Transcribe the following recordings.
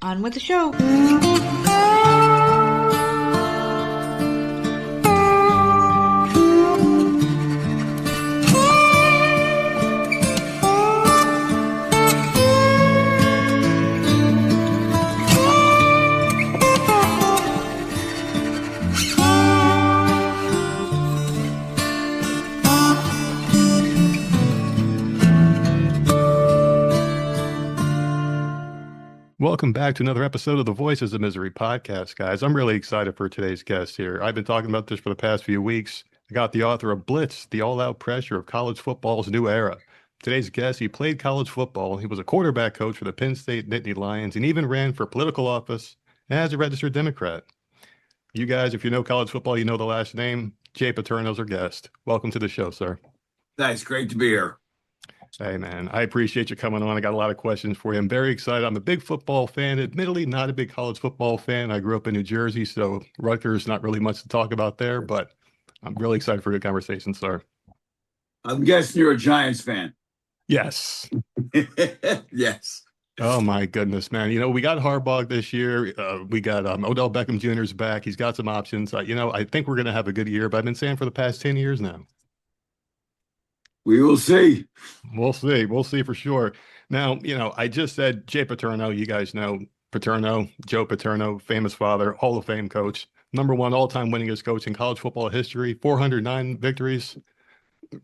On with the show. Welcome back to another episode of the Voices of Misery podcast, guys. I'm really excited for today's guest here. I've been talking about this for the past few weeks. I got the author of BLITZED, the all-out pressure of college football's new era. Today's guest, he played college football. He was a quarterback coach for the Penn State Nittany Lions and even ran for political office as a registered Democrat. You guys, if you know college football, you know the last name. Jay Paterno's our guest. Welcome to the show, sir. Thanks. Great to be here. Hey, man, I appreciate you coming on. I got a lot of questions for you. I'm very excited. I'm a big football fan, admittedly not a big college football fan. I grew up in New Jersey, so Rutgers, not really much to talk about there, but I'm really excited for your conversation, sir. I'm guessing you're a Giants fan. Yes. Yes. Oh, my goodness, man. You know, we got Harbaugh this year. We got Odell Beckham Jr.'s back. He's got some options. I think we're going to have a good year, but I've been saying for the past 10 years now. We will see. We'll see. We'll see for sure. Now, I just said Jay Paterno. You guys know Paterno, Joe Paterno, famous father, Hall of Fame coach, #1 all-time winningest coach in college football history, 409 victories,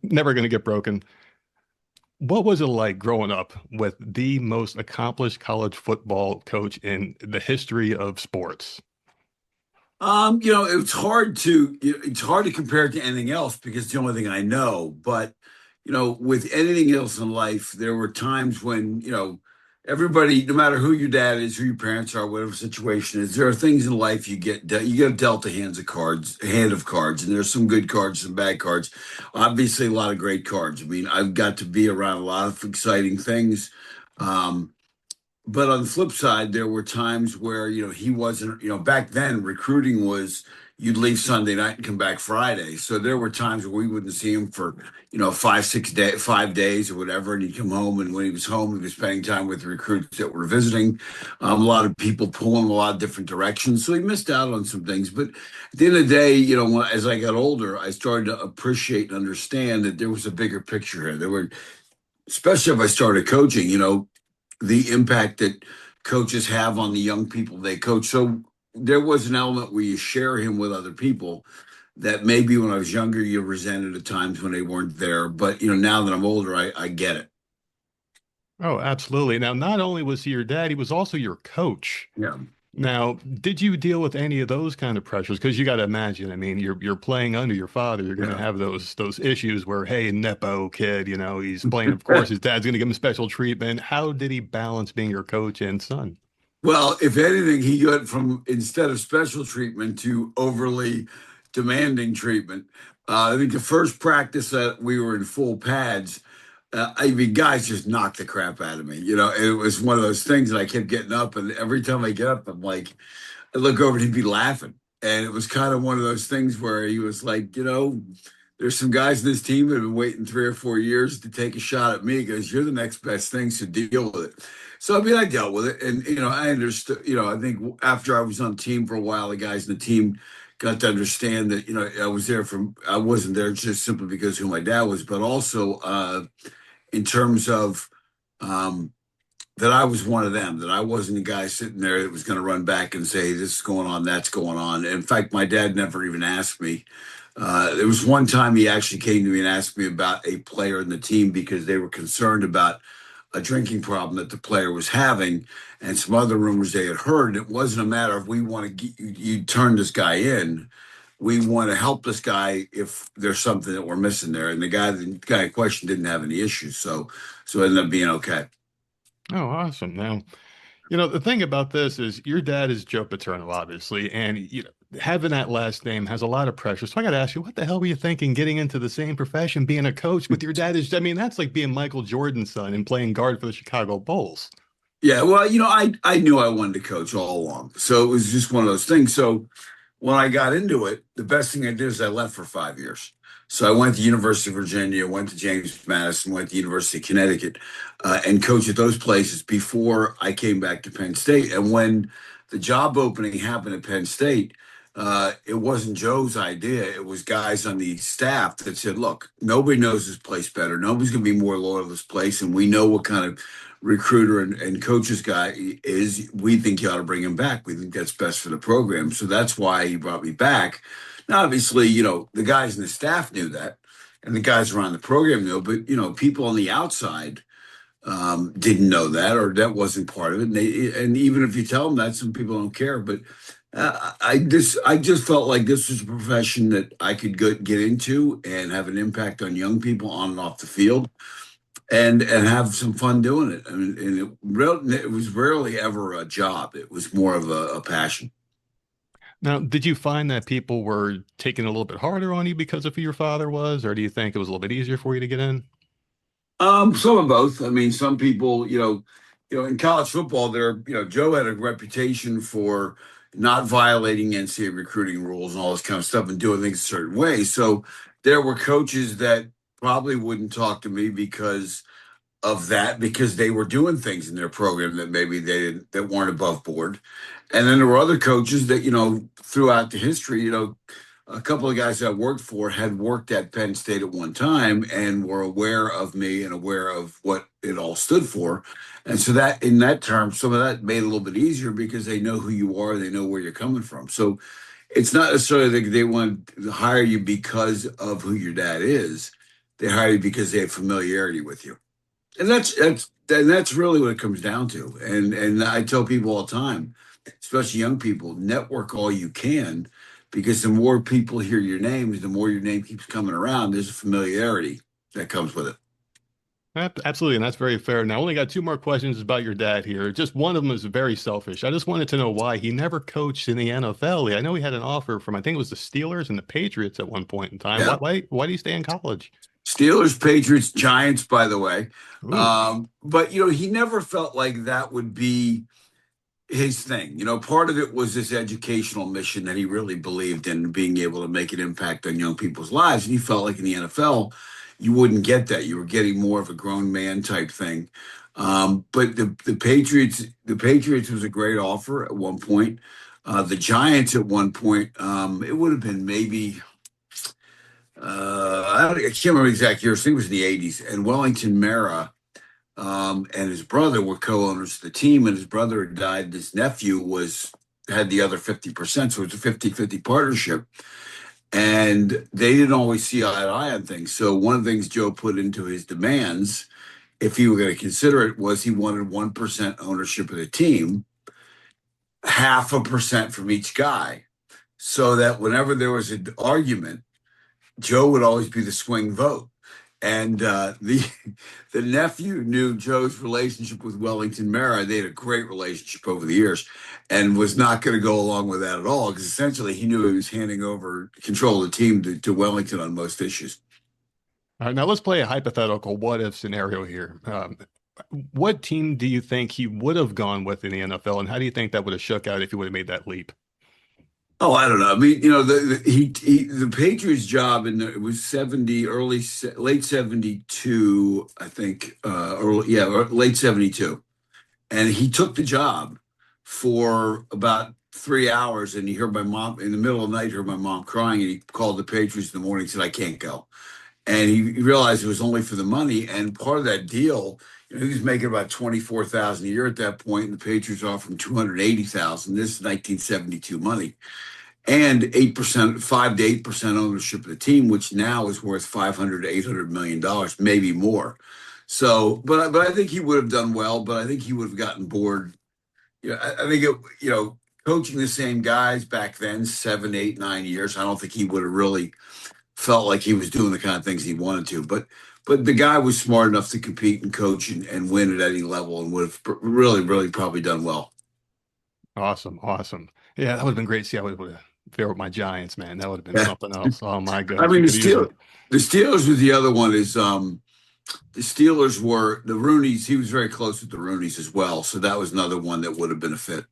never going to get broken. What was it like growing up with the most accomplished college football coach in the history of sports? It's hard to compare it to anything else because it's the only thing I know. But with anything else in life, there were times when, everybody, no matter who your dad is, who your parents are, whatever the situation is, there are things in life you get dealt a hand of cards, and there's some good cards, some bad cards. Obviously, a lot of great cards. I mean, I've got to be around a lot of exciting things. But on the flip side, there were times where, he wasn't, back then recruiting was, you'd leave Sunday night and come back Friday. So there were times where we wouldn't see him for, 5 days or whatever. And he'd come home. And when he was home, he was spending time with the recruits that were visiting. A lot of people pulling a lot of different directions. So he missed out on some things. But at the end of the day, as I got older, I started to appreciate and understand that there was a bigger picture here. There were, especially if I started coaching, the impact that coaches have on the young people they coach. So there was an element where you share him with other people that maybe when I was younger, you resented at times when they weren't there. But, now that I'm older, I get it. Oh, absolutely. Now, not only was he your dad, he was also your coach. Yeah. Now, did you deal with any of those kind of pressures? Because you got to imagine, I mean, you're playing under your father. You're going to have those issues where, hey, Nepo kid, he's playing. Of course, his dad's going to give him special treatment. How did he balance being your coach and son? Well, if anything, he got from instead of special treatment to overly demanding treatment. I think the first practice that we were in full pads, guys just knocked the crap out of me. It was one of those things that I kept getting up, and every time I get up, I'm like, I look over and he'd be laughing. And it was kind of one of those things where he was like, there's some guys in this team that have been waiting 3 or 4 years to take a shot at me because you're the next best thing, so deal with it. So, I dealt with it. And, I understood, I think after I was on the team for a while, the guys in the team got to understand that, I wasn't there just simply because who my dad was, but also in terms of that I was one of them, that I wasn't a guy sitting there that was going to run back and say, this is going on, that's going on. In fact, my dad never even asked me. There was one time he actually came to me and asked me about a player in the team because they were concerned about a drinking problem that the player was having and some other rumors they had heard. It wasn't a matter of we want to you turn this guy in. We want to help this guy if there's something that we're missing there. And the guy in question didn't have any issues. So it ended up being okay. Oh, awesome. Now, the thing about this is your dad is Joe Paterno, obviously, and having that last name has a lot of pressure. So I got to ask you, what the hell were you thinking getting into the same profession, being a coach with your dad? That's like being Michael Jordan's son and playing guard for the Chicago Bulls. Yeah, well, I knew I wanted to coach all along. So it was just one of those things. So when I got into it, the best thing I did is I left for 5 years. So I went to University of Virginia, went to James Madison, went to University of Connecticut, and coached at those places before I came back to Penn State. And when the job opening happened at Penn State, it wasn't Joe's idea. It was guys on the staff that said, look, nobody knows this place better. Nobody's going to be more loyal to this place. And we know what kind of recruiter and coaches guy is. We think you ought to bring him back. We think that's best for the program. So that's why he brought me back. Now, obviously, the guys in the staff knew that, and the guys around the program knew, but people on the outside didn't know that, or that wasn't part of it. And even if you tell them that, some people don't care. But I just felt like this was a profession that I could get into and have an impact on young people on and off the field, and have some fun doing it. I mean, and it was rarely ever a job. It was more of a passion. Now, did you find that people were taking a little bit harder on you because of who your father was, or do you think it was a little bit easier for you to get in? Some of both. I mean, some people, in college football, Joe had a reputation for not violating NCAA recruiting rules and all this kind of stuff and doing things a certain way. So there were coaches that probably wouldn't talk to me because of that, because they were doing things in their program that maybe they didn't, that weren't above board. And then there were other coaches that, throughout the history, a couple of guys I worked for had worked at Penn State at one time and were aware of me and aware of what it all stood for. And so that in that term, some of that made it a little bit easier because they know who you are, they know where you're coming from. So it's not necessarily that they want to hire you because of who your dad is. They hire you because they have familiarity with you. And that's really what it comes down to. And I tell people all the time, especially young people, network all you can, because the more people hear your names, the more your name keeps coming around. There's a familiarity that comes with it. Absolutely, and that's very fair. Now, I only got two more questions about your dad here. Just one of them is very selfish. I just wanted to know why he never coached in the NFL. I know he had an offer from, I think it was the Steelers and the Patriots at one point in time. Yeah. Why did he stay in college? Steelers, Patriots, Giants, by the way. Ooh. But he never felt like that would be his thing. Part of it was this educational mission that he really believed in, being able to make an impact on young people's lives. And he felt like in the NFL, you wouldn't get that. You were getting more of a grown man type thing. But the Patriots was a great offer at one point. The Giants at one point, it would have been maybe I can't remember the exact year. I think it was in the '80s. And Wellington Mara and his brother were co-owners of the team, and his brother had died. His nephew had the other 50%, so it was a 50-50 partnership. And they didn't always see eye to eye on things. So one of the things Joe put into his demands, if he were going to consider it, was he wanted 1% ownership of the team, 0.5% from each guy, so that whenever there was an argument, Joe would always be the swing vote. And the nephew knew Joe's relationship with Wellington Mara. They had a great relationship over the years, and was not going to go along with that at all, because essentially he knew he was handing over control of the team to Wellington on most issues. All right, now let's play a hypothetical what if scenario here. What team do you think he would have gone with in the NFL, and how do you think that would have shook out if he would have made that leap? Oh, I don't know. I mean, the Patriots job it was late 72, I think, or late 72. And he took the job for about 3 hours, and he heard my mom in the middle of the night, heard my mom crying, and he called the Patriots in the morning and said, I can't go. And he realized it was only for the money. And part of that deal, he was making about 24,000 a year at that point, and the Patriots offered him 280,000. This is 1972 money, and 8%, 5 to 8% ownership of the team, which now is worth 500 to 800 million dollars, maybe more. So, but I think he would have done well. But I think he would have gotten bored. I think coaching the same guys back then, 7, 8, 9 years. I don't think he would have really felt like he was doing the kind of things he wanted to. But the guy was smart enough to compete and coach and win at any level, and would have really, really probably done well. Awesome. Yeah, that would have been great to see how it would have fared with my Giants, man. That would have been Yeah. something else. Oh my I goodness. mean, We could use it. The Steelers was the other one. The Steelers were the Rooneys. He was very close with the Rooneys as well, so that was another one that would have been a fit.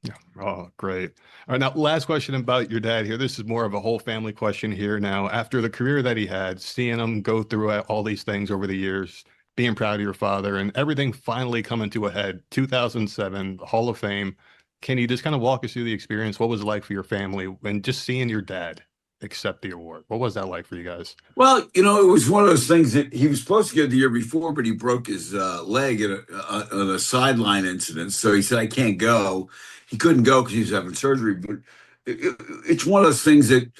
Yeah. Oh, great. All right. Now, last question about your dad here. This is more of a whole family question here. Now, after the career that he had, seeing him go through all these things over the years, being proud of your father, and everything finally coming to a head, 2007, Hall of Fame. Can you just kind of walk us through the experience? What was it like for your family when just seeing your dad accept the award? What was that like for you guys? Well, it was one of those things that he was supposed to get the year before, but he broke his leg on a sideline incident. So he said, I can't go. He couldn't go because he was having surgery. But it's one of those things that,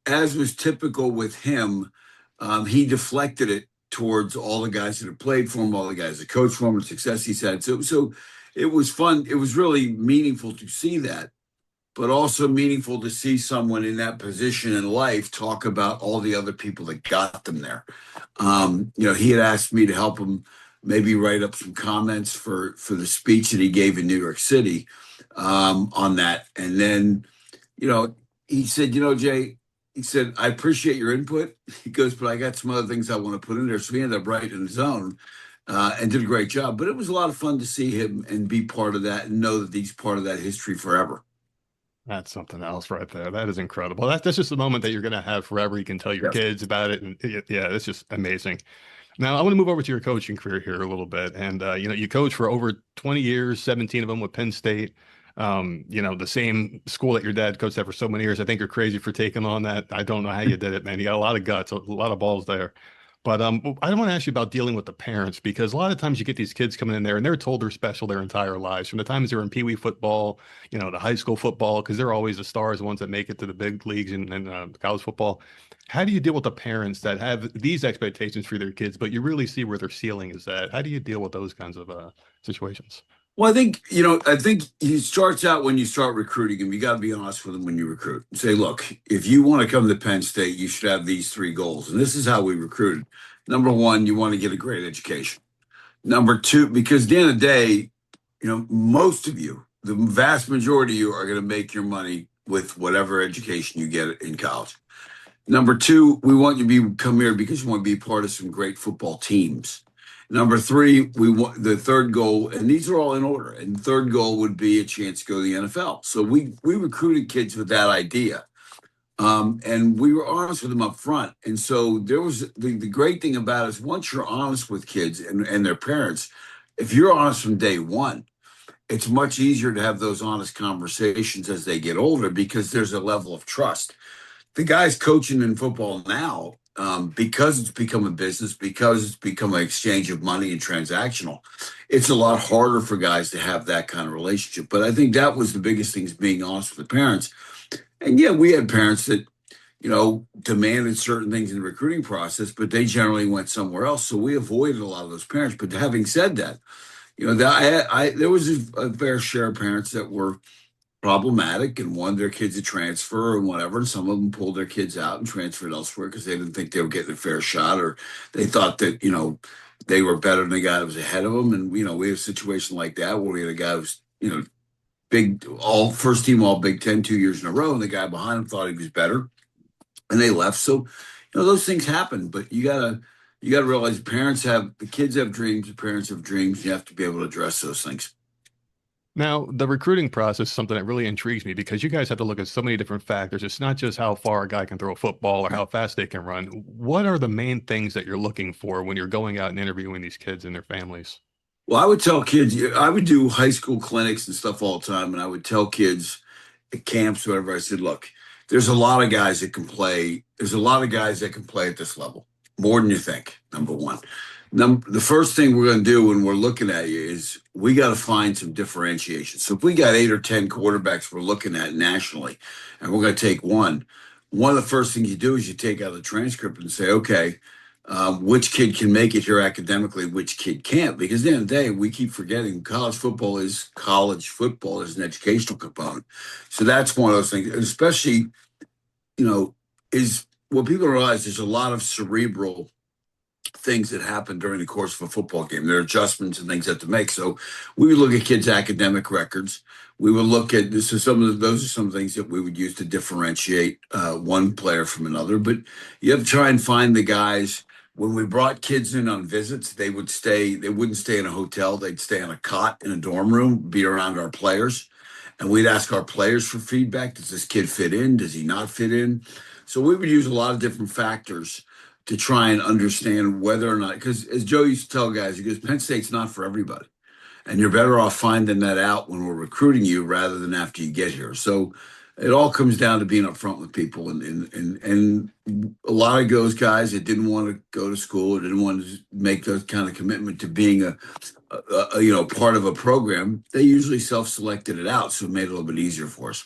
as was typical with him, he deflected it towards all the guys that have played for him, all the guys that coached for him, and success he's had. So it was fun. It was really meaningful to see that, but also meaningful to see someone in that position in life talk about all the other people that got them there. He had asked me to help him maybe write up some comments for the speech that he gave in New York City on that. And then, he said, Jay, he said, I appreciate your input. He goes, but I got some other things I want to put in there. So he ended up writing his own and did a great job. But it was a lot of fun to see him and be part of that and know that he's part of that history forever. That's something else right there. That is incredible. That's just a moment that you're going to have forever. You can tell your Yes. kids about it. And yeah, it's just amazing. Now, I want to move over to your coaching career here a little bit. And, you coach for over 20 years, 17 of them with Penn State. The same school that your dad coached at for so many years. I think you're crazy for taking on that. I don't know how you did it, man. You got a lot of guts, a lot of balls there. But I want to ask you about dealing with the parents because a lot of times you get these kids coming in there and they're told they're special their entire lives from the times they're in Pee Wee football, the high school football, because they're always the stars, the ones that make it to the big leagues and college football. How do you deal with the parents that have these expectations for their kids, but you really see where their ceiling is at? How do you deal with those kinds of situations? Well, I think he starts out when you start recruiting him. You got to be honest with him when you recruit. Say, look, if you want to come to Penn State, you should have these three goals. And this is how we recruited. Number one, you want to get a great education. Number two, because at the end of the day, most of you, the vast majority of you are going to make your money with whatever education you get in college. Number two, we want you to come here because you want to be part of some great football teams. Number three, we want the third goal, and these are all in order. And the third goal would be a chance to go to the NFL. So we recruited kids with that idea, and we were honest with them up front. And so there was the great thing about it is once you're honest with kids and their parents, if you're honest from day one, it's much easier to have those honest conversations as they get older because there's a level of trust. The guys coaching in football now, because it's become a business, because it's become an exchange of money and transactional, it's a lot harder for guys to have that kind of relationship. But I think that was the biggest thing is being honest with the parents. And yeah, we had parents that, demanded certain things in the recruiting process, but they generally went somewhere else. So we avoided a lot of those parents. But having said that, there was a fair share of parents that were problematic and wanted their kids to transfer and whatever. And some of them pulled their kids out and transferred elsewhere because they didn't think they were getting a fair shot, or they thought that, they were better than the guy that was ahead of them. And, we had a situation like that where we had a guy who was, big, all first team, all Big Ten 2 years in a row. And the guy behind him thought he was better and they left. So, those things happen, but you gotta realize the kids have dreams, the parents have dreams. You have to be able to address those things. Now, the recruiting process is something that really intrigues me because you guys have to look at so many different factors. It's not just how far a guy can throw a football or how fast they can run. What are the main things that you're looking for when you're going out and interviewing these kids and their families? Well, I would tell kids, I would do high school clinics and stuff all the time. And I would tell kids at camps, whatever, I said, look, there's a lot of guys that can play. There's a lot of guys that can play at this level, more than you think, number one. The first thing we're going to do when we're looking at you is we got to find some differentiation. So if we got 8 or 10 quarterbacks we're looking at nationally, and we're going to take one of the first things you do is you take out the transcript and say, okay, which kid can make it here academically, which kid can't? Because at the end of the day, we keep forgetting college football is an educational component. So that's one of those things, and especially, is what people realize there's a lot of cerebral things that happen during the course of a football game. There are adjustments and things that to make. So we would look at kids' academic records. We would look at this. So those are some things that we would use to differentiate one player from another. But you have to try and find the guys. When we brought kids in on visits, they wouldn't stay in a hotel. They'd stay on a cot in a dorm room, be around our players. and we'd ask our players for feedback. Does this kid fit in? Does he not fit in? So we would use a lot of different factors to try and understand whether or not, because as Joe used to tell guys, he goes, Penn State's not for everybody. And you're better off finding that out when we're recruiting you rather than after you get here. So it all comes down to being upfront with people. And a lot of those guys that didn't want to go to school or didn't want to make those kind of commitment to being part of a program, they usually self-selected it out. So it made it a little bit easier for us.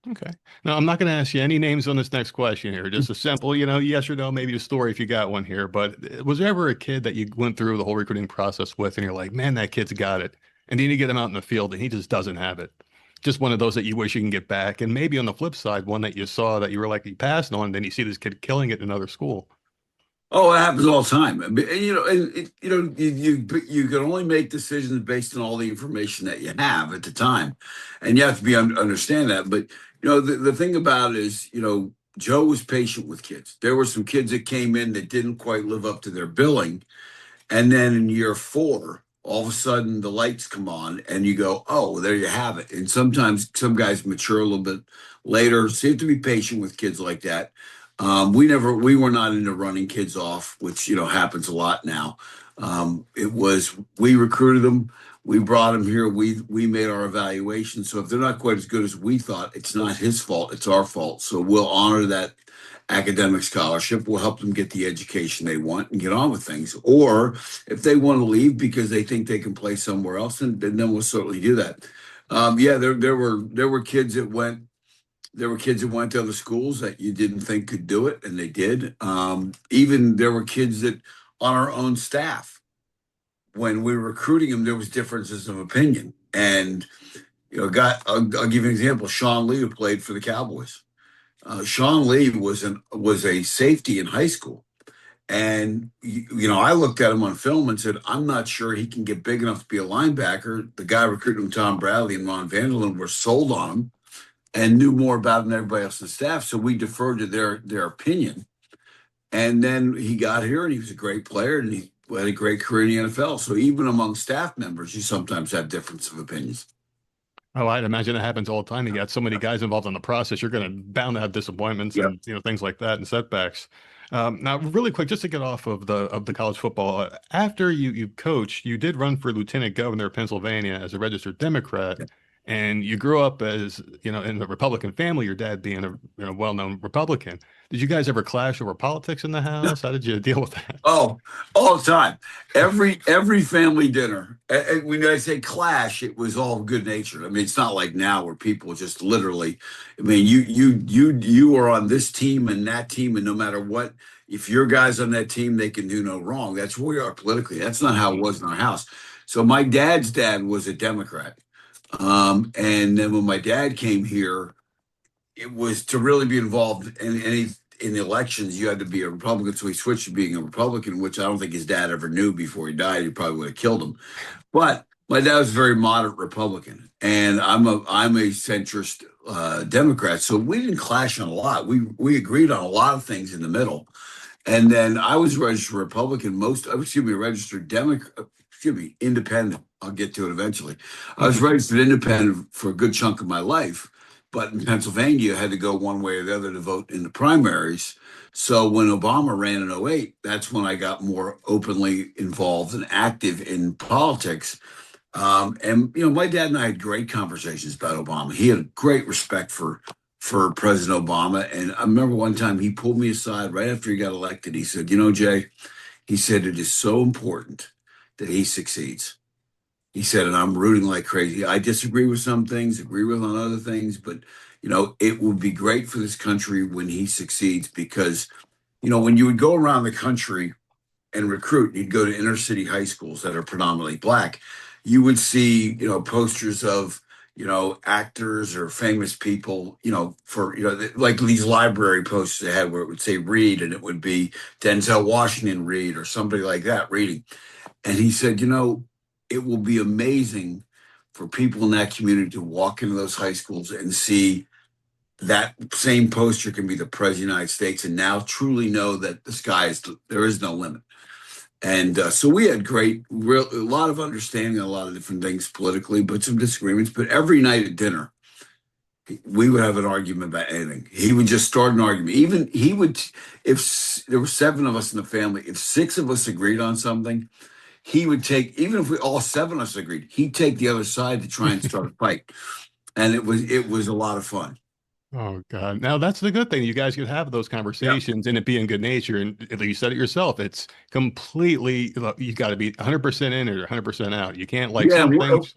Okay. Now, I'm not going to ask you any names on this next question here. Just a simple, yes or no, maybe a story if you got one here. But was there ever a kid that you went through the whole recruiting process with and you're like, man, that kid's got it. And then you get him out in the field and he just doesn't have it. Just one of those that you wish you can get back. And maybe on the flip side, one that you saw that you were like, you passed on, and then you see this kid killing it in another school. Oh, it happens all the time. You can only make decisions based on all the information that you have at the time, and you have to understand that. But the thing about it is, Joe was patient with kids. There were some kids that came in that didn't quite live up to their billing, and then in year 4, all of a sudden the lights come on, and you go, "Oh, there you have it." And sometimes some guys mature a little bit later, so you have to be patient with kids like that. We were not into running kids off, which, happens a lot now. We recruited them. We brought them here. We made our evaluation. So if they're not quite as good as we thought, it's not his fault. It's our fault. So we'll honor that academic scholarship. We'll help them get the education they want and get on with things. Or if they want to leave because they think they can play somewhere else, then we'll certainly do that. There were kids that went. There were kids that went to other schools that you didn't think could do it, and they did. Even there were kids that on our own staff, when we were recruiting them, there was differences of opinion. And I'll give you an example. Sean Lee, who played for the Cowboys. Sean Lee was a safety in high school, and I looked at him on film and said, I'm not sure he can get big enough to be a linebacker. The guy recruiting him, Tom Bradley and Ron Vanderlyn, were sold on him and knew more about him than everybody else on the staff. So we deferred to their opinion. And then he got here and he was a great player and he had a great career in the NFL. So even among staff members, you sometimes have difference of opinions. Oh, I'd imagine it happens all the time. You got so many guys involved in the process, you're going to bound to have disappointments and things like that and setbacks. Now, really quick, just to get off of the college football, after you coached, you did run for lieutenant governor of Pennsylvania as a registered Democrat. Yeah. And you grew up as, in a Republican family, your dad being a well-known Republican. Did you guys ever clash over politics in the house? How did you deal with that? Oh, all the time. Every family dinner. And when I say clash, it was all good natured. I mean, it's not like now where people just literally, you are on this team and that team, and no matter what, if your guy's on that team, they can do no wrong. That's where we are politically. That's not how it was in our house. So my dad's dad was a Democrat. And then when my dad came here, it was to really be involved in the elections, you had to be a Republican. So he switched to being a Republican, which I don't think his dad ever knew before he died. He probably would have killed him. But my dad was a very moderate Republican, and I'm a centrist Democrat. So we didn't clash on a lot. We agreed on a lot of things in the middle. And then I was registered Republican, registered Democrat. Independent. I'll get to it eventually. I was registered independent for a good chunk of my life, but in Pennsylvania, I had to go one way or the other to vote in the primaries. So when Obama ran in 2008, that's when I got more openly involved and active in politics. My dad and I had great conversations about Obama. He had great respect for President Obama. And I remember one time he pulled me aside right after he got elected. He said, Jay, he said, it is so important that he succeeds. He said, and I'm rooting like crazy. I disagree with some things, agree with on other things, but, it will be great for this country when he succeeds because, when you would go around the country and recruit, you'd go to inner city high schools that are predominantly Black, you would see, posters of, actors or famous people, like these library posters they had where it would say read and it would be Denzel Washington read or somebody like that reading. And he said, it will be amazing for people in that community to walk into those high schools and see that same poster can be the president of the United States and now truly know that there is no limit. And so we had a lot of understanding on a lot of different things politically, but some disagreements. But every night at dinner, we would have an argument about anything. He would just start an argument. Even he would, if there were 7 of us in the family, if 6 of us agreed on something, he would take, even if we all 7 of us agreed, he'd take the other side to try and start a fight. And it was a lot of fun. Oh God. Now that's the good thing. You guys could have those Yeah. conversations and it be in good nature. And you said it yourself. It's completely, you got to be 100% in or 100% out. You can't like Yeah. some things.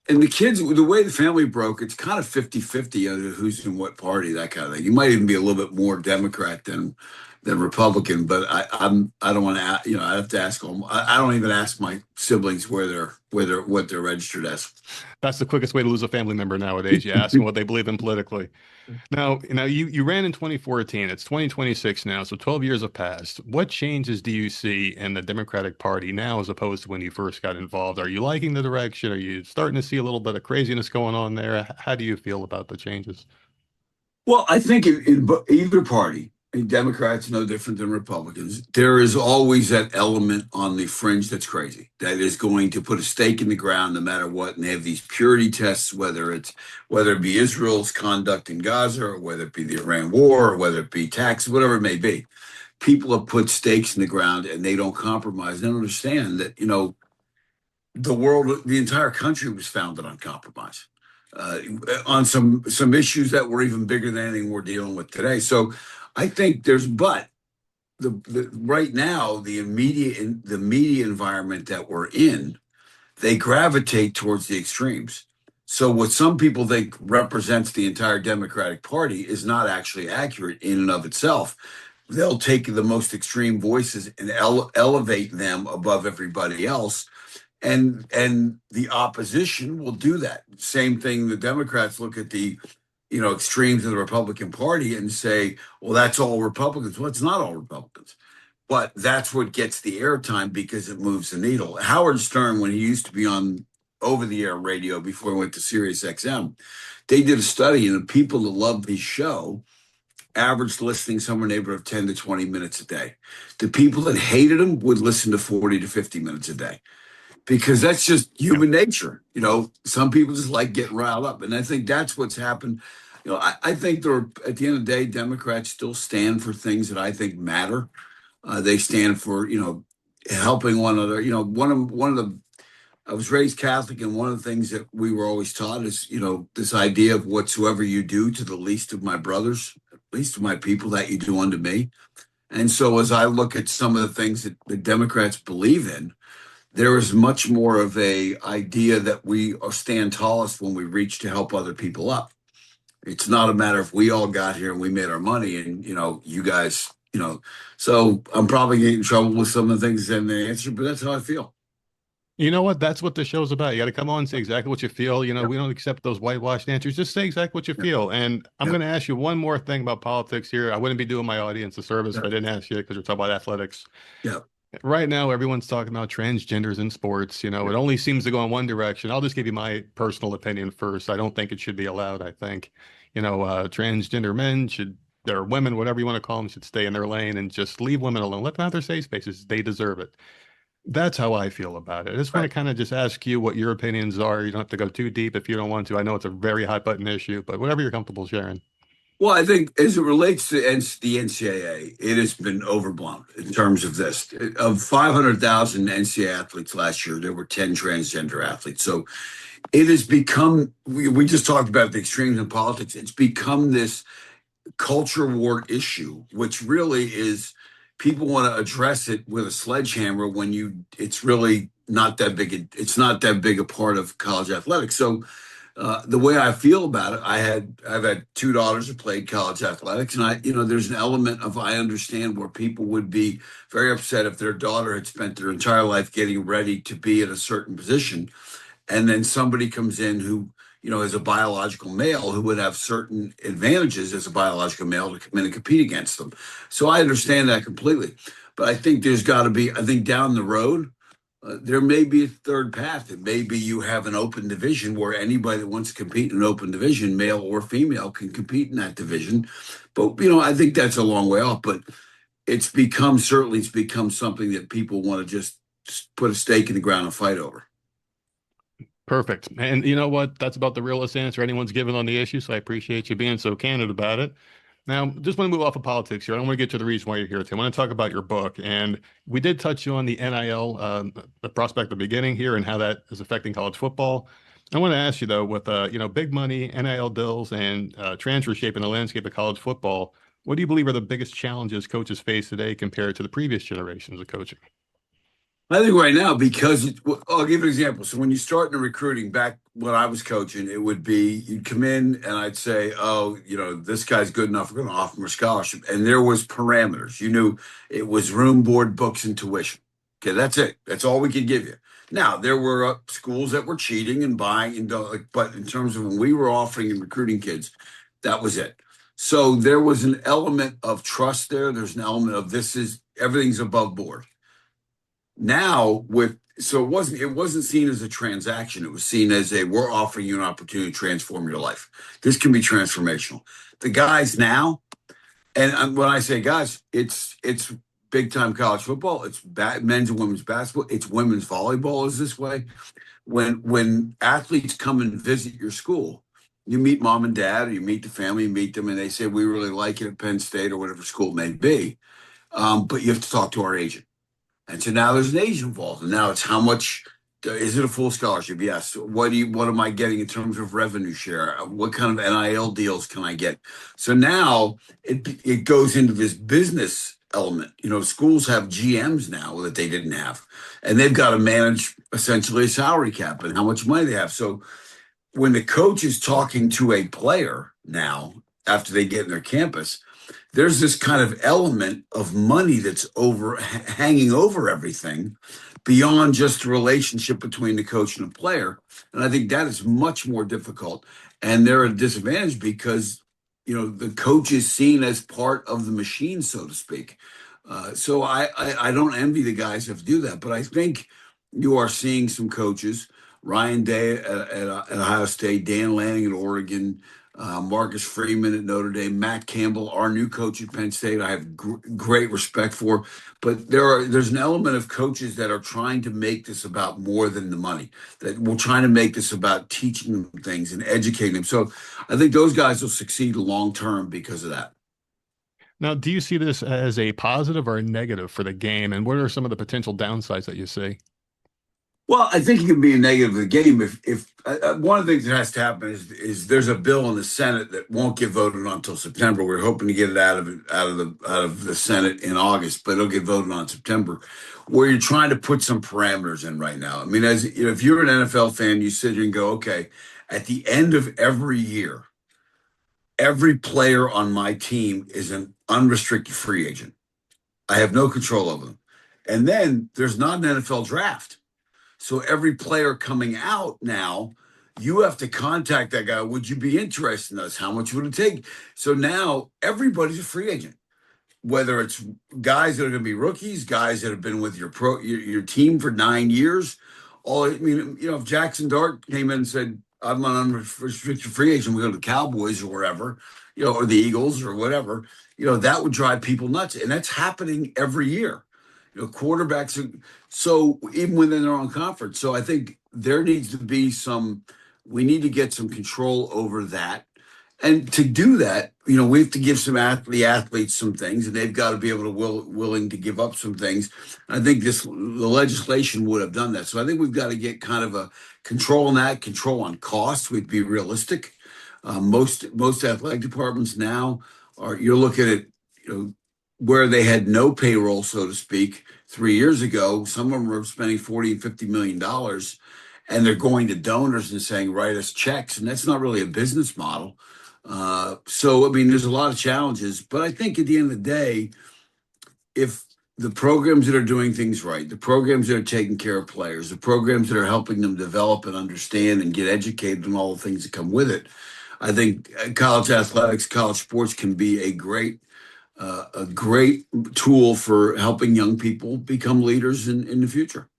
And the kids, the way the family broke, it's kind of 50-50 on who's in what party, that kind of thing. You might even be a little bit more Democrat than Republican, but I don't want to, I have to ask them. I don't even ask my siblings what they're registered as. That's the quickest way to lose a family member nowadays. You ask them what they believe in politically. Now, you ran in 2014. It's 2026 now, so 12 years have passed. What changes do you see in the Democratic Party now as opposed to when you first got involved? Are you liking the direction? Are you starting to see a little bit of craziness going on there? How do you feel about the changes? Well, I think in either party, and Democrats no different than Republicans, there is always that element on the fringe that's crazy, that is going to put a stake in the ground no matter what. And they have these purity tests, whether it be Israel's conduct in Gaza, or whether it be the Iran war, or whether it be tax, whatever it may be. People have put stakes in the ground and they don't compromise. They don't understand that, the entire country was founded on compromise, on some issues that were even bigger than anything we're dealing with today. So I think but the right now, the media environment that we're in, they gravitate towards the extremes. So what some people think represents the entire Democratic Party is not actually accurate in and of itself. They'll take the most extreme voices and elevate them above everybody else, and the opposition will do that. Same thing. The Democrats look at the extremes of the Republican Party and say, well, that's all Republicans. Well, it's not all Republicans, but that's what gets the airtime because it moves the needle. Howard Stern, when he used to be on over-the-air radio before he went to Sirius XM, they did a study, and the people that loved his show averaged listening somewhere in the neighborhood of 10 to 20 minutes a day. The people that hated him would listen to 40 to 50 minutes a day, because that's just human nature. Some people just like getting riled up. And I think that's what's happened. I think at the end of the day, Democrats still stand for things that I think matter. They stand for, helping one another. I was raised Catholic, and one of the things that we were always taught is, this idea of whatsoever you do to the least of my brothers, least of my people, that you do unto me. And so as I look at some of the things that the Democrats believe in, there is much more of a idea that we stand tallest when we reach to help other people up. It's not a matter of we all got here and we made our money and, you guys, so I'm probably getting in trouble with some of the things in the answer, but that's how I feel. You know what? That's what the show's about. You got to come on and say exactly what you feel. Yep. We don't accept those whitewashed answers. Just say exactly what you Yep. feel. And I'm Yep. going to ask you one more thing about politics here. I wouldn't be doing my audience a service if I didn't ask you, because we're talking about athletics. Yeah. Right now, everyone's talking about transgenders in sports. It only seems to go in one direction. I'll just give you my personal opinion first. I don't think it should be allowed. I think, transgender men or women, whatever you want to call them, should stay in their lane and just leave women alone. Let them have their safe spaces. They deserve it. That's how I feel about it. I just want to kind of just ask you what your opinions are. You don't have to go too deep if you don't want to. I know it's a very hot button issue, but whatever you're comfortable sharing. Well, I think as it relates to the NCAA, it has been overblown in terms of this. Of 500,000 NCAA athletes last year, there were 10 transgender athletes. So it has become, we just talked about the extremes in politics. It's become this culture war issue, which really is, people want to address it with a sledgehammer when it's really not that big. It's not that big a part of college athletics. So the way I feel about it, I've had 2 daughters who played college athletics, and there's an element of, I understand where people would be very upset if their daughter had spent their entire life getting ready to be in a certain position, and then somebody comes in who, is a biological male who would have certain advantages as a biological male to come in and compete against them. So I understand that completely, but I think there's got to be, I think down the road, there may be a third path. It may be you have an open division where anybody that wants to compete in an open division, male or female, can compete in that division. But, I think that's a long way off. But it's become something that people want to just put a stake in the ground and fight over. Perfect. And you know what? That's about the realest answer anyone's given on the issue. So I appreciate you being so candid about it. Now, just want to move off of politics here. I don't want to get to the reason why you're here today. I want to talk about your book. And we did touch on the NIL, the prospect at the beginning here and how that is affecting college football. I want to ask you though, with big money, NIL deals, and transfer shaping the landscape of college football, what do you believe are the biggest challenges coaches face today compared to the previous generations of coaching? I think right now, because I'll give you an example. So when you start in recruiting back when I was coaching, it would be you'd come in and I'd say, oh, this guy's good enough. We're going to offer him a scholarship. And there was parameters. You knew it was room, board, books, and tuition. Okay, that's it. That's all we could give you. Now, there were schools that were cheating and buying, but in terms of when we were offering and recruiting kids, that was it. So there was an element of trust there. There's an element of everything's above board. Now it wasn't seen as a transaction. It was seen as we're offering you an opportunity to transform your life. This can be transformational. The guys now, and when I say guys, it's big time college football. It's men's and women's basketball. It's women's volleyball is this way. When athletes come and visit your school, you meet mom and dad, or you meet the family, you meet them, and they say we really like it at Penn State or whatever school it may be. But you have to talk to our agent. And so now there's an agent involved, and now it's how much is it a full scholarship? Yes. What am I getting in terms of revenue share? What kind of NIL deals can I get? So now it goes into this business element. Schools have GMs now that they didn't have, and they've got to manage essentially a salary cap and how much money they have. So when the coach is talking to a player now after they get in their campus, there's this kind of element of money that's hanging over everything beyond just the relationship between the coach and the player. And I think that is much more difficult. And they're at a disadvantage because, the coach is seen as part of the machine, so to speak. So I don't envy the guys who have to do that. But I think you are seeing some coaches, Ryan Day at Ohio State, Dan Lanning at Oregon, Marcus Freeman at Notre Dame, Matt Campbell, our new coach at Penn State, I have great respect for. But there's an element of coaches that are trying to make this about more than the money, that we're trying to make this about teaching them things and educating them. So I think those guys will succeed long term because of that. Now, do you see this as a positive or a negative for the game? And what are some of the potential downsides that you see? Well, I think it can be a negative of the game if one of the things that has to happen is there's a bill in the Senate that won't get voted on until September. We're hoping to get it out of the Senate in August, but it'll get voted on in September. Where you're trying to put some parameters in right now. I mean, if you're an NFL fan, you sit here and go, okay, at the end of every year, every player on my team is an unrestricted free agent. I have no control over them, and then there's not an NFL draft. So every player coming out now, you have to contact that guy. Would you be interested in us? How much would it take? So now everybody's a free agent, whether it's guys that are going to be rookies, guys that have been with your team for 9 years. If Jackson Dart came in and said, I'm an unrestricted free agent, we go to the Cowboys or wherever, or the Eagles or whatever, that would drive people nuts. And that's happening every year. Quarterbacks are so even when they're in their own conference. So I think there needs to be we need to get some control over that. And to do that, we have to give the athletes some things, and they've got to be able to willing to give up some things. And I think the legislation would have done that. So I think we've got to get kind of a control on that, control on costs. We'd be realistic. Most athletic departments now you're looking at, where they had no payroll, so to speak, 3 years ago. Some of them were spending $40 and $50 million, and they're going to donors and saying, write us checks. And that's not really a business model. There's a lot of challenges. But I think at the end of the day, if the programs that are doing things right, the programs that are taking care of players, the programs that are helping them develop and understand and get educated and all the things that come with it, I think college athletics, college sports can be a great tool for helping young people become leaders in the future.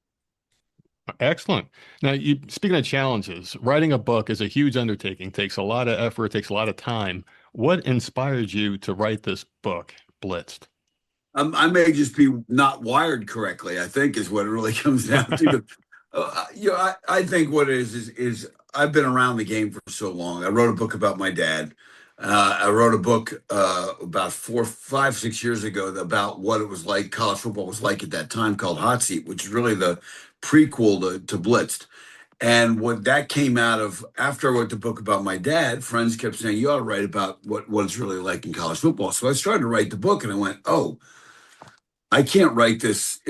Excellent. Now, speaking of challenges, writing a book is a huge undertaking, takes a lot of effort, takes a lot of time. What inspired you to write this book, Blitzed? I may just be not wired correctly, I think is what it really comes down to. I think what it is I've been around the game for so long. I wrote a book about my dad. I wrote a book about 6 years ago about what it was like, college football was like at that time, called Hot Seat, which is really the prequel to Blitzed. And what that came out of after I wrote the book about my dad, friends kept saying, "You ought to write about what it's really like in college football." So I started to write the book, and I went, "Oh, I can't write this.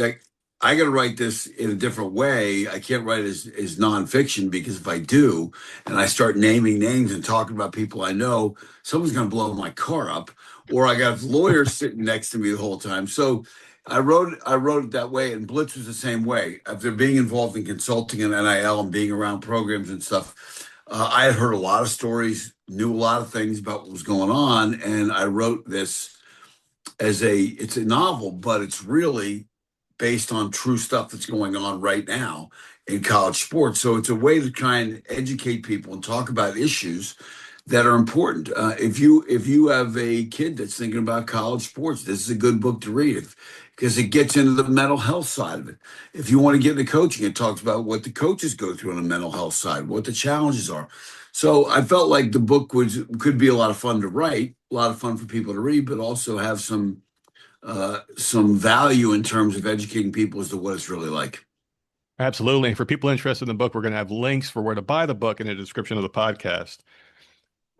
I got to write this in a different way. I can't write as nonfiction, because if I do, and I start naming names and talking about people I know, someone's going to blow my car up, or I got lawyers sitting next to me the whole time." So I wrote it that way, and Blitz was the same way. After being involved in consulting and NIL and being around programs and stuff, I had heard a lot of stories, knew a lot of things about what was going on, and I wrote this it's a novel, but it's really based on true stuff that's going on right now in college sports. So it's a way to try and educate people and talk about issues that are important. If you have a kid that's thinking about college sports, this is a good book to read, because it gets into the mental health side of it. If you want to get into coaching, it talks about what the coaches go through on the mental health side, what the challenges are. So I felt like the book could be a lot of fun to write, a lot of fun for people to read, but also have some value in terms of educating people as to what it's really like. Absolutely. For people interested in the book, we're going to have links for where to buy the book in the description of the podcast.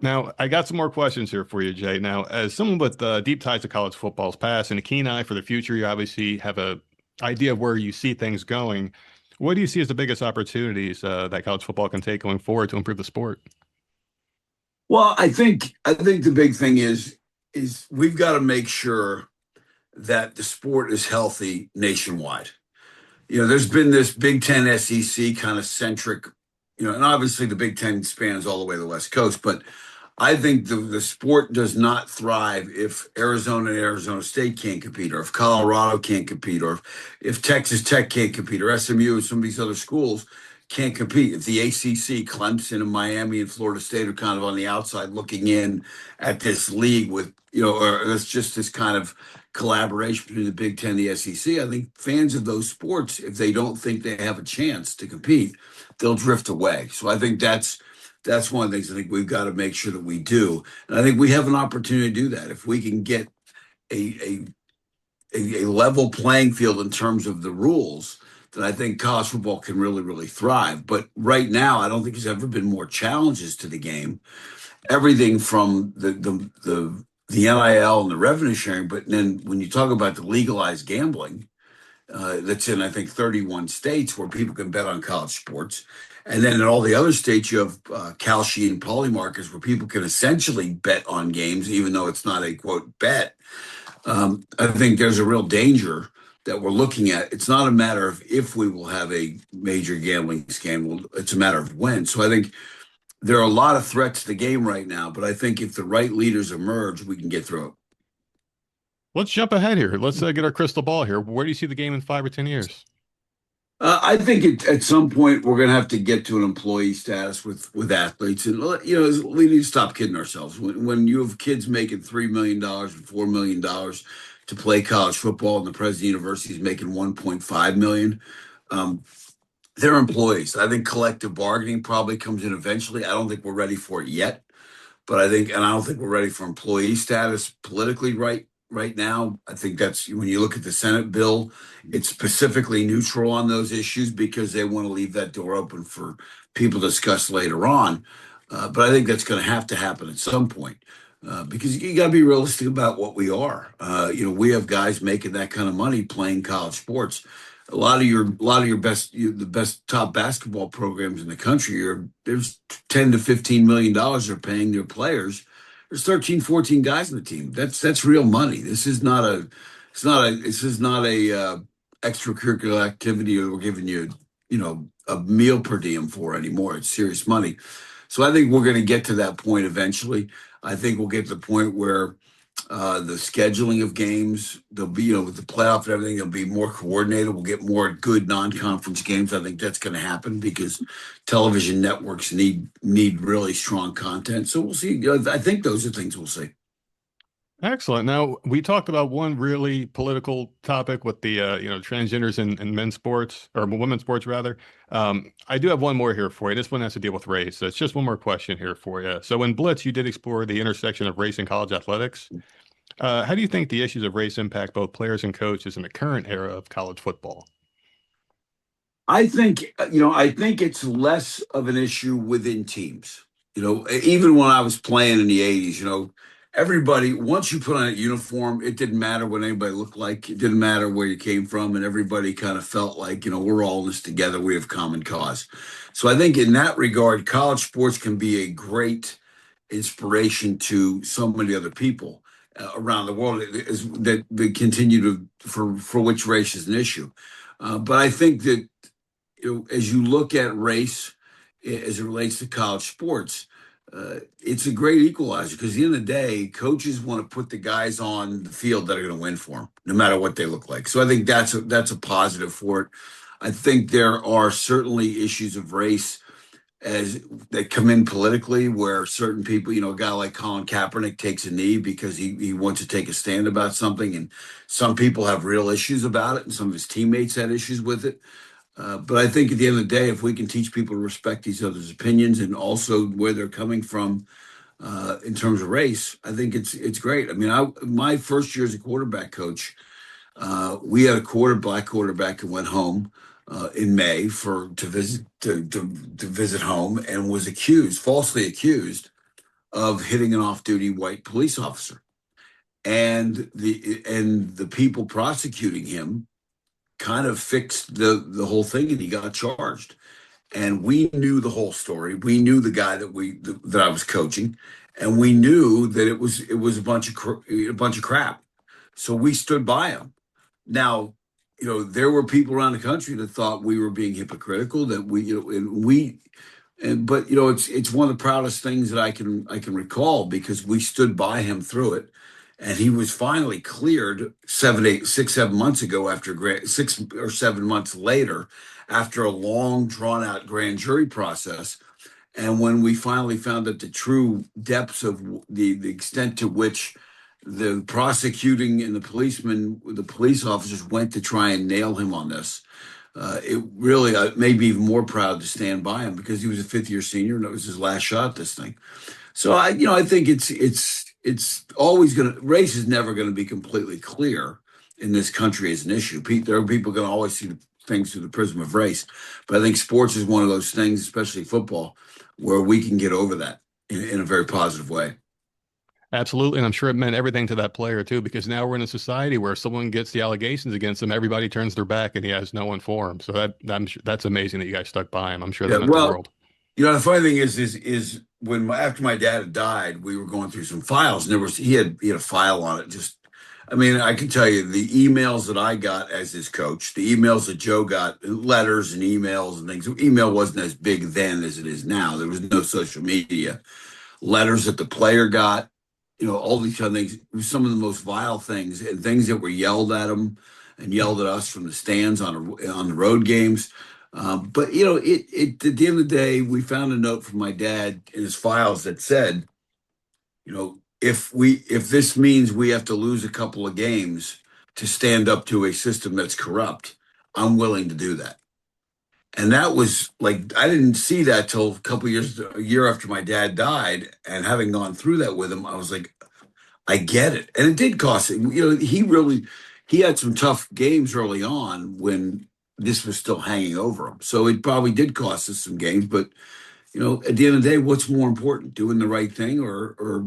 Now, I got some more questions here for you, Jay. Now, as someone with deep ties to college football's past and a keen eye for the future, you obviously have a idea of where you see things going. What do you see as the biggest opportunities that college football can take going forward to improve the sport? Well, I think the big thing is we've got to make sure that the sport is healthy nationwide. There's been this Big Ten SEC kind of centric, and obviously the Big Ten spans all the way to the West Coast, but I think the sport does not thrive if Arizona and Arizona State can't compete, or if Colorado can't compete, or if Texas Tech can't compete, or SMU and some of these other schools can't compete. If the ACC, Clemson and Miami and Florida State are kind of on the outside looking in at this league with, or it's just this kind of collaboration between the Big Ten and the SEC, I think fans of those sports, if they don't think they have a chance to compete, they'll drift away. So I think that's one of the things I think we've got to make sure that we do. And I think we have an opportunity to do that. If we can get a, a level playing field in terms of the rules, then I think college football can really, really thrive. But right now, I don't think there's ever been more challenges to the game. Everything from the NIL and the revenue sharing, but then when you talk about the legalized gambling, that's in, I think, 31 states where people can bet on college sports. And then in all the other states, you have Kalshi and poly markets where people can essentially bet on games, even though it's not a quote bet. I think there's a real danger that we're looking at. It's not a matter of if we will have a major gambling scandal, it's a matter of when. So I think there are a lot of threats to the game right now, but I think if the right leaders emerge, we can get through it. Let's jump ahead here. Let's get our crystal ball here. Where do you see the game in 5 or 10 years? I think at some point we're going to have to get to an employee status with athletes, and we need to stop kidding ourselves. When you have kids making $3 million and $4 million to play college football, and the president of the university is making 1.5 million, they're employees. I think collective bargaining probably comes in eventually. I don't think we're ready for it yet, but I don't think we're ready for employee status politically right now. I think that's when you look at the Senate bill, it's specifically neutral on those issues because they want to leave that door open for people to discuss later on. But I think that's going to happen at some point because you got to be realistic about what we are. We have guys making that kind of money playing college sports. A lot of your the best top basketball programs in the country there's 10 to 15 million dollars they're paying their players. There's 13, 14 guys on the team. That's real money. This is not a extracurricular activity that we're giving you, a meal per diem for anymore. It's serious money. So I think we're going to get to that point eventually. I think we'll get to the point where the scheduling of games, there'll be, with the playoff and everything, it'll be more coordinated. We'll get more good non-conference games. I think that's going to happen because television networks need really strong content. So we'll see. I think those are things we'll see. Excellent. Now, we talked about one really political topic with the transgenders in men's sports or women's sports rather. I do have one more here for you. This one has to deal with race. So it's just one more question here for you. So in Blitz, you did explore the intersection of race and college athletics. How do you think the issues of race impact both players and coaches in the current era of college football? I think it's less of an issue within teams. Even when I was playing in the 80s, everybody, once you put on a uniform, it didn't matter what anybody looked like. It didn't matter where you came from. And everybody kind of felt like, we're all in this together. We have common cause. So I think in that regard, college sports can be a great inspiration to so many other people around the world that they continue for which race is an issue. But I think that as you look at race as it relates to college sports, it's a great equalizer because at the end of the day, coaches want to put the guys on the field that are going to win for them, no matter what they look like. So I think that's a positive for it. I think there are certainly issues of race as that come in politically where certain people, a guy like Colin Kaepernick takes a knee because he wants to take a stand about something. And some people have real issues about it. And some of his teammates had issues with it. But I think at the end of the day, if we can teach people to respect each other's opinions and also where they're coming from in terms of race, I think it's great. I mean, my first year as a quarterback coach, we had a black quarterback who went home in May to visit home and was falsely accused of hitting an off-duty white police officer, and the people prosecuting him kind of fixed the whole thing, and he got charged. And we knew the whole story. We knew the guy that I was coaching, and we knew that it was a bunch of crap. So we stood by him. Now, there were people around the country that thought we were being hypocritical. That but it's one of the proudest things that I can recall because we stood by him through it. And he was finally cleared 7 months ago after 6 or 7 months later, after a long drawn out grand jury process. And when we finally found out the true depths of the extent to which the prosecuting and the police officers went to try and nail him on this, it really made me even more proud to stand by him because he was a fifth-year senior and it was his last shot at this thing. So I think it's always race is never going to be completely clear in this country as an issue. There are people going to always see things through the prism of race, but I think sports is one of those things, especially football, where we can get over that in a very positive way. Absolutely. And I'm sure it meant everything to that player too, because now we're in a society where someone gets the allegations against him, everybody turns their back and he has no one for him. So that's amazing that you guys stuck by him. I'm sure that meant the world. The funny thing is when after my dad had died, we were going through some files, and he had a file on it. I can tell you the emails that I got as his coach, the emails that Joe got, letters and emails and things. Email wasn't as big then as it is now. There was no social media. Letters that the player got, all these kind of things. It was some of the most vile things and things that were yelled at him and yelled at us from the stands on the road games. But at the end of the day, we found a note from my dad in his files that said, if this means we have to lose a couple of games to stand up to a system that's corrupt, I'm willing to do that. And that was like, I didn't see that till a year after my dad died. And having gone through that with him, I was like, I get it. And it did cost him. He had some tough games early on when this was still hanging over him. So it probably did cost us some games. But, at the end of the day, what's more important, doing the right thing or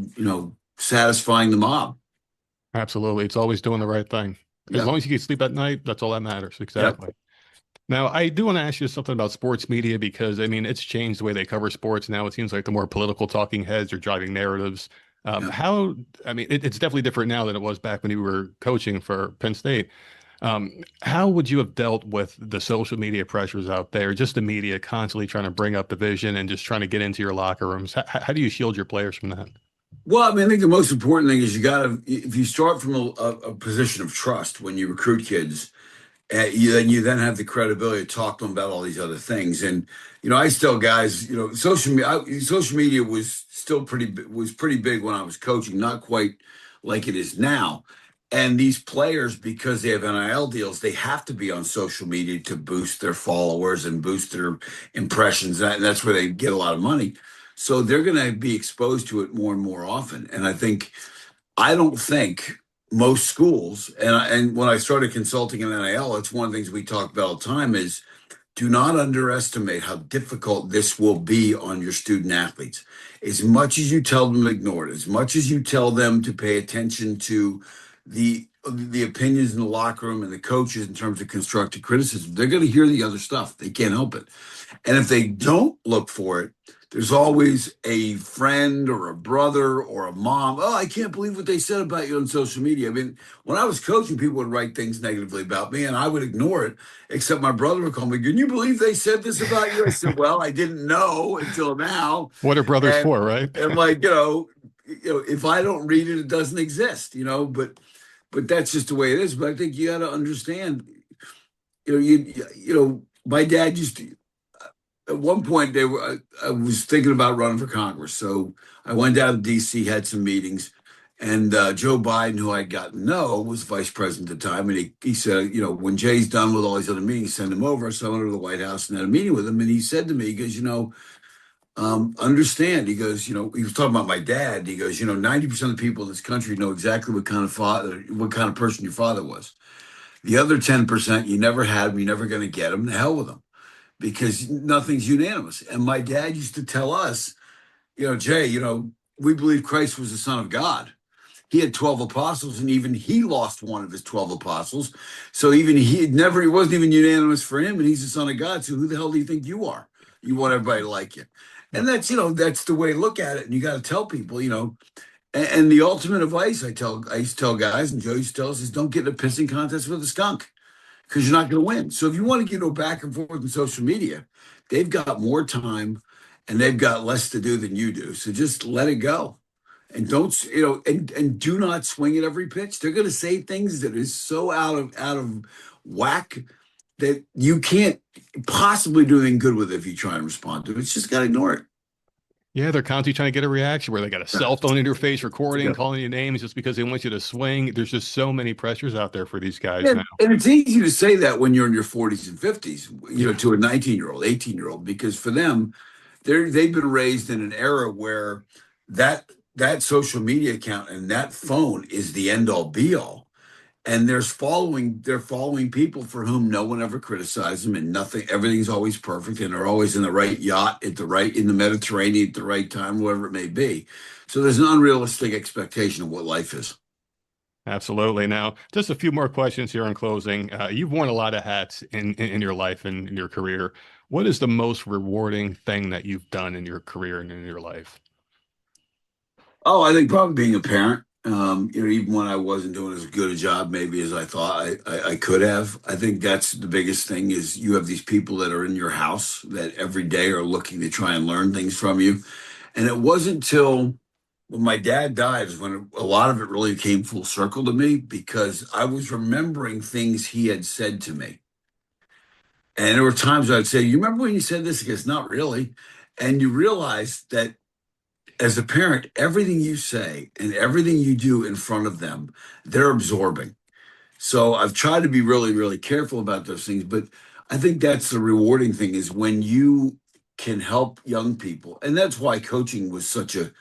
satisfying the mob? Absolutely. It's always doing the right thing. As long as you can sleep at night, that's all that matters. Exactly. Yep. Now, I do want to ask you something about sports media because, it's changed the way they cover sports now. It seems like the more political talking heads are driving narratives. It's definitely different now than it was back when you were coaching for Penn State. How would you have dealt with the social media pressures out there, just the media constantly trying to bring up division and just trying to get into your locker rooms? How do you shield your players from that? Well, I think the most important thing is if you start from a position of trust when you recruit kids, you then have the credibility to talk to them about all these other things. And I still guys, social media was pretty big when I was coaching, not quite like it is now. And these players, because they have NIL deals, they have to be on social media to boost their followers and boost their impressions. And that's where they get a lot of money. So they're going to be exposed to it more and more often. And I don't think most schools, and when I started consulting in NIL, it's one of the things we talk about all the time is do not underestimate how difficult this will be on your student athletes. As much as you tell them to ignore it, as much as you tell them to pay attention to the opinions in the locker room and the coaches in terms of constructive criticism, they're going to hear the other stuff. They can't help it. And if they don't look for it, there's always a friend or a brother or a mom. Oh, I can't believe what they said about you on social media. I mean, when I was coaching, people would write things negatively about me and I would ignore it, except my brother would call me, can you believe they said this about you? I said, well, I didn't know until now. What are brothers for, right? And like, if I don't read it, it doesn't exist, but that's just the way it is. But I think you got to understand, my dad used to, at one point I was thinking about running for Congress. So I went down to DC, had some meetings, and Joe Biden, who I'd gotten to know, was vice president at the time. And he said, when Jay's done with all these other meetings, send him over. So I went over to the White House and had a meeting with him. And he said to me, he goes, understand, he goes, he was talking about my dad. He goes, 90% of the people in this country know exactly what kind of person your father was. The other 10%, you never had them, you're never going to get them. The hell with them, because nothing's unanimous. And my dad used to tell us, Jay, we believe Christ was the Son of God. He had 12 apostles, and even he lost one of his 12 apostles. So even it wasn't even unanimous for him, and he's the Son of God. So who the hell do you think you are? You want everybody to like you. And that's, that's the way to look at it. And you got to tell people, and the ultimate advice I used to tell guys, and Joe used to tell us, is don't get in a pissing contest with a skunk, because you're not going to win. So if you want to get back and forth on social media, they've got more time and they've got less to do than you do. So just let it go. And don't, and do not swing at every pitch. They're going to say things that is so out of whack that you can't possibly do anything good with it if you try and respond to it. It's just got to ignore it. Yeah, they're constantly trying to get a reaction where they got a cell phone interface recording, calling you names just because they want you to swing. There's just so many pressures out there for these guys now. And it's easy to say that when you're in your 40s and 50s, to a 19-year-old, 18-year-old, because for them, they've been raised in an era where that social media account and that phone is the end-all be-all. And they're following people for whom no one ever criticized them, and everything's always perfect, and they're always in the right yacht in the Mediterranean at the right time, whatever it may be. So there's an unrealistic expectation of what life is. Absolutely. Now, just a few more questions here in closing. You've worn a lot of hats in your life and in your career. What is the most rewarding thing that you've done in your career and in your life? Oh, I think probably being a parent. Even when I wasn't doing as good a job maybe as I thought I could have. I think that's the biggest thing, is you have these people that are in your house that every day are looking to try and learn things from you. And it wasn't till when my dad died is when a lot of it really came full circle to me, because I was remembering things he had said to me. And there were times I'd say, you remember when you said this? He goes, not really. And you realize that as a parent, everything you say and everything you do in front of them, they're absorbing. So I've tried to be really, really careful about those things. But I think that's the rewarding thing, is when you can help young people. And that's why coaching was such a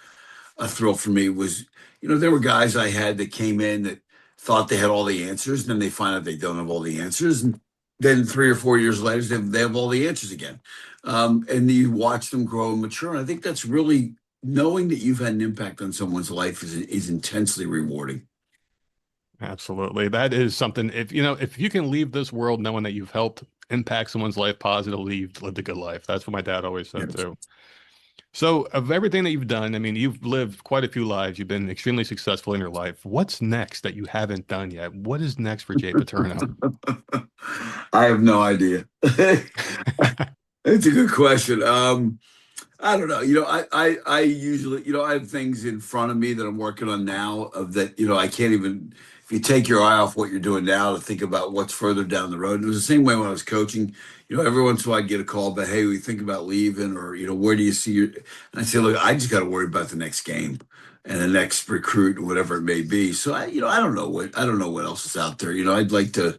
thrill for me. Was, there were guys I had that came in that thought they had all the answers, and then they find out they don't have all the answers. And then 3 or 4 years later, they have all the answers again. And you watch them grow and mature. And I think that's really, knowing that you've had an impact on someone's life is intensely rewarding. Absolutely. That is something, if you can leave this world knowing that you've helped impact someone's life positively, you've lived a good life. That's what my dad always said too. So of everything that you've done, I mean, you've lived quite a few lives. You've been extremely successful in your life. What's next that you haven't done yet? What is next for Jay Paterno? I have no idea. It's a good question. I don't know. I usually, I have things in front of me that I'm working on now of that, I can't even, if you take your eye off what you're doing now to think about what's further down the road. And it was the same way when I was coaching, every once in a while I'd get a call, but hey, we think about leaving or, where do you see your, and I say, look, I just got to worry about the next game and the next recruit, whatever it may be. So I don't know what else is out there. I'd like to,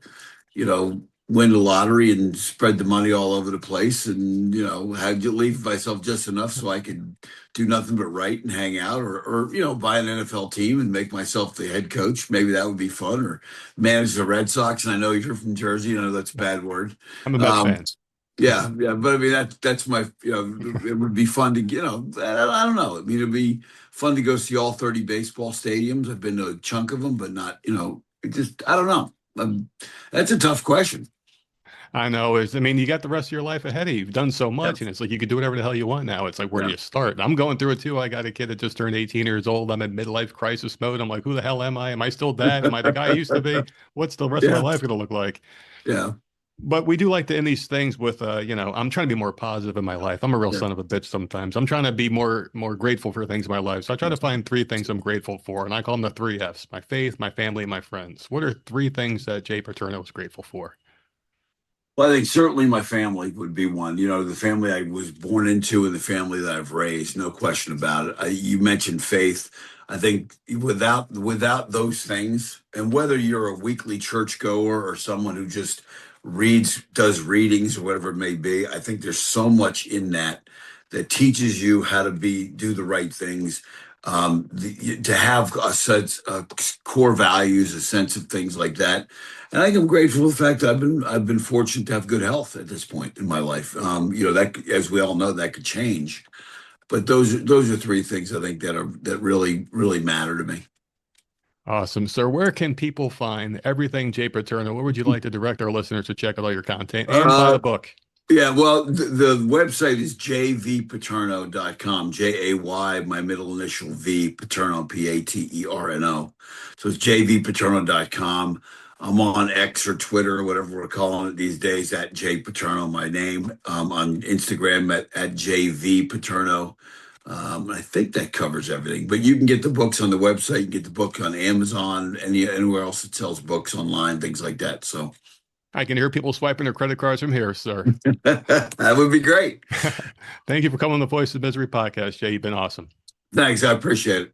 win the lottery and spread the money all over the place and, have you leave myself just enough so I could do nothing but write and hang out or, buy an NFL team and make myself the head coach. Maybe that would be fun or manage the Red Sox. And I know you're from Jersey. I know that's a bad word. I'm a Mets fan. Yeah, yeah, but I mean that's my it would be fun to I don't know. I mean it'd be fun to go see all 30 baseball stadiums. I've been to a chunk of them, but not it just I don't know. That's a tough question. I know. I mean, you got the rest of your life ahead of you. You've done so much, and it's like you can do whatever the hell you want now. It's like, where do Yeah, you start? I'm going through it too. I got a kid that just turned 18 years old. I'm in midlife crisis mode. I'm like, who the hell am I? Am I still dad? Am I the guy I used to be? What's the rest of my yeah, life going to look like? yeah, But we do like to end these things with, I'm trying to be more positive in my life. I'm a real yeah. son of a bitch sometimes. I'm trying to be more grateful for things in my life. So I try to find three things I'm grateful for, and I call them the three F's: my faith, my family, and my friends. What are three things that Jay Paterno is grateful for? Well, I think certainly my family would be one. The family I was born into and the family that I've raised, no question about it. You mentioned faith. I think without those things, and whether you're a weekly churchgoer or someone who just does readings or whatever it may be, I think there's so much in that teaches you how to do the right things, to have a sense of core values, a sense of things like that. And I think I'm grateful for the fact that I've been fortunate to have good health at this point in my life. That, as we all know, that could change, but those are three things I think that really really matter to me. Awesome, sir. Where can people find everything Jay Paterno? Where would you like to direct our listeners to check out all your content and buy Uh, the book? yeah, well, the website is jvpaterno.com. Jay, my middle initial V, Paterno, Paterno. So it's jvpaterno.com. I'm on X or Twitter or whatever we're calling it these days at Jay Paterno, my name. On Instagram at JV Paterno. I think that covers everything. But you can get the books on the website. You can get the book on Amazon, anywhere else that sells books online, things like that. So I can hear people swiping their credit cards from here, sir. that would be great. Thank you for coming on the Voice of Misery podcast, Jay. You've been awesome. Thanks. I appreciate it.